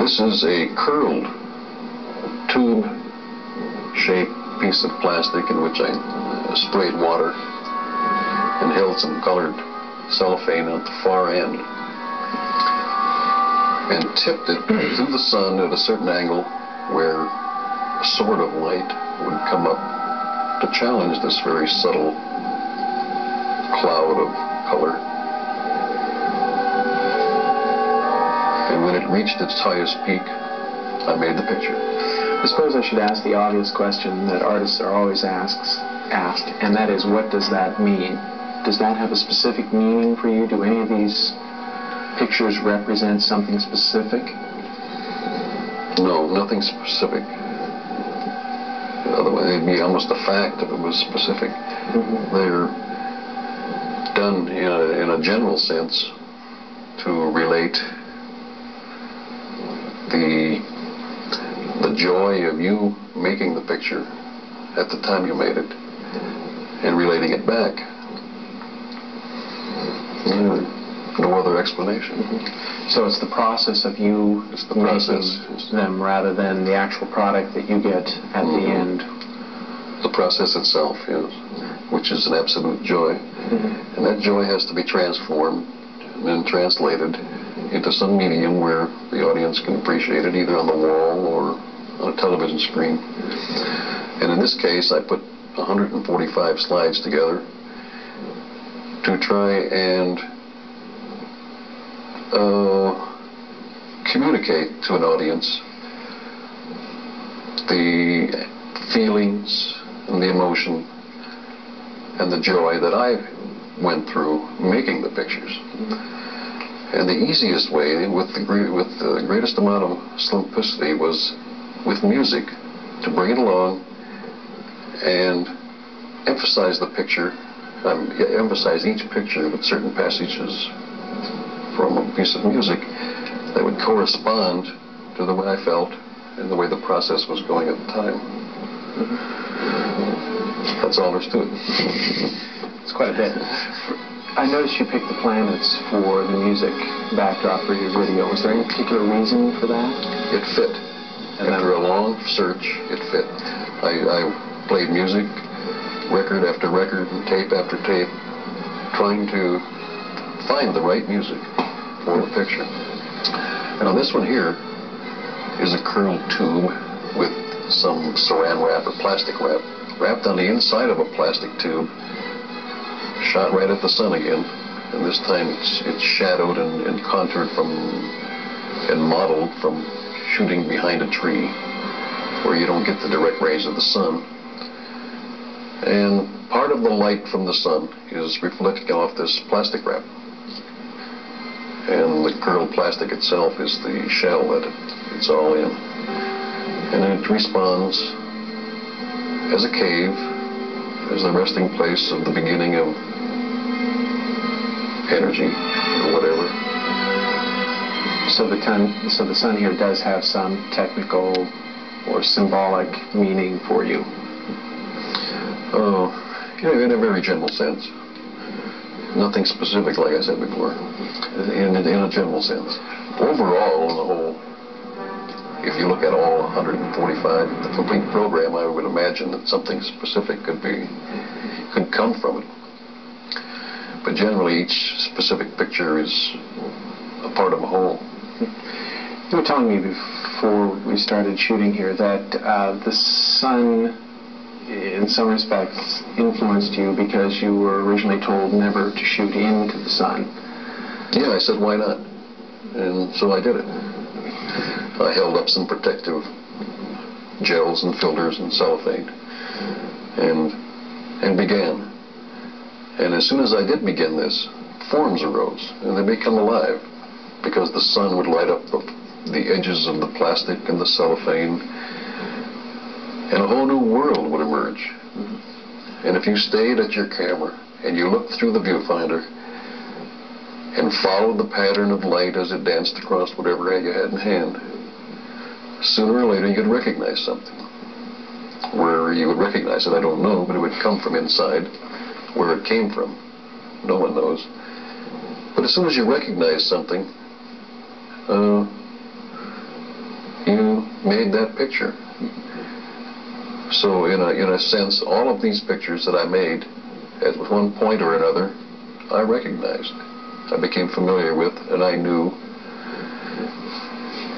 This is a curled tube-shaped piece of plastic in which I sprayed water and held some colored cellophane at the far end and tipped it through the sun at a certain angle where a sword of light would come up to challenge this very subtle cloud of color. And when it reached its highest peak, I made the picture. I suppose I should ask the obvious question that artists are always asked, and that is, what does that mean? Does that have a specific meaning for you? Do any of these pictures represent something specific? No, nothing specific. Otherwise, it'd be almost a fact if it was specific. They're done in a general sense to relate the joy of you making the picture at the time you made it and relating it back. No other explanation. So it's the process of you making them rather than the actual product that you get at the end. The process itself, yes, which is an absolute joy. And that joy has to be transformed and translated into some medium where the audience can appreciate it, either on the wall or on a television screen. And in this case, I put 145 slides together to try and communicate to an audience the feelings and the emotion and the joy that I went through making the pictures. And the easiest way, with the greatest amount of simplicity, was with music, to bring it along and emphasize the picture, emphasize each picture with certain passages from a piece of music that would correspond to the way I felt and the way the process was going at the time. That's all there's to it. It's quite a bit. I noticed you picked the planets for the music backdrop for your video. Was there any particular reason for that? It fit. And after a long search, it fit. I played music, record after record, and tape after tape, trying to find the right music for the picture. Now this one here is a curled tube with some saran wrap or plastic wrap wrapped on the inside of a plastic tube, shot right at the sun again, and this time it's shadowed and contoured from and modeled from shooting behind a tree where you don't get the direct rays of the sun. And part of the light from the sun is reflecting off this plastic wrap. And the curled plastic itself is the shell that it's all in. And it responds as a cave, as the resting place of the beginning of energy or whatever. So the sun here does have some technical or symbolic meaning for you. Oh, in a very general sense. Nothing specific, like I said before. In a general sense. Overall, on the whole, if you look at all 145, the complete program, I would imagine that something specific could come from it. But generally, each specific picture is a part of a whole. You were telling me before we started shooting here that the sun, in some respects, influenced you because you were originally told never to shoot into the sun. Yeah, I said, why not? And so I did it. I held up some protective gels and filters and cellophane and began. And as soon as I did begin this, forms arose, and they become alive because the sun would light up the edges of the plastic and the cellophane, and a whole new world would emerge. And if you stayed at your camera and you looked through the viewfinder and followed the pattern of light as it danced across whatever you had in hand, sooner or later you'd recognize something. Where you would recognize it, I don't know, but it would come from inside. Where it came from, no one knows. But as soon as you recognize something, made that picture. So in a sense, all of these pictures that I made, at one point or another, I recognized. I became familiar with, and I knew.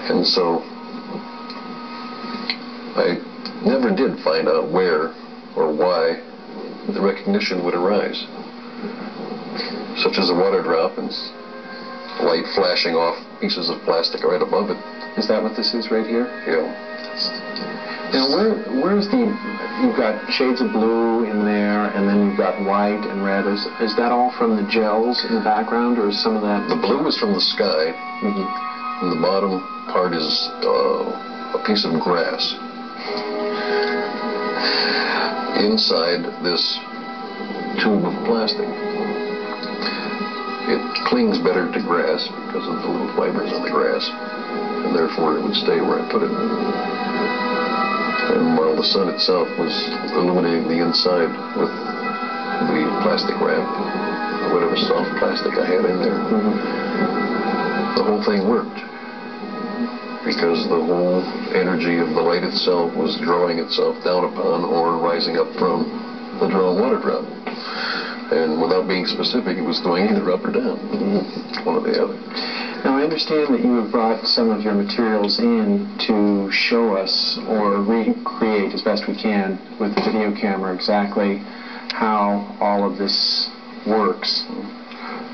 And so I never did find out where or why the recognition would arise. Such as a water drop and light flashing off pieces of plastic right above it. Is that what this is right here? Yeah. Now, where's the... You've got shades of blue in there, and then you've got white and red. Is that all from the gels in the background, or is some of that... The blue is from the sky, and the bottom part is a piece of grass. Inside this tube of plastic. It clings better to grass because of the little fibers in the grass, and therefore it would stay where I put it. And while the sun itself was illuminating the inside with the plastic wrap, or whatever soft plastic I had in there, the whole thing worked. Because the whole energy of the light itself was drawing itself down upon or rising up from the drawn water drop. And without being specific, it was going either up or down, one or the other. Now, I understand that you have brought some of your materials in to show us or recreate as best we can with the video camera exactly how all of this works.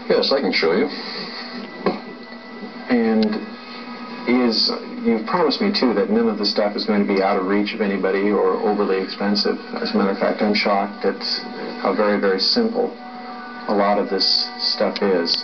Yes, I can show you. And you've promised me, too, that none of this stuff is going to be out of reach of anybody or overly expensive. As a matter of fact, I'm shocked at how very, very simple a lot of this stuff is.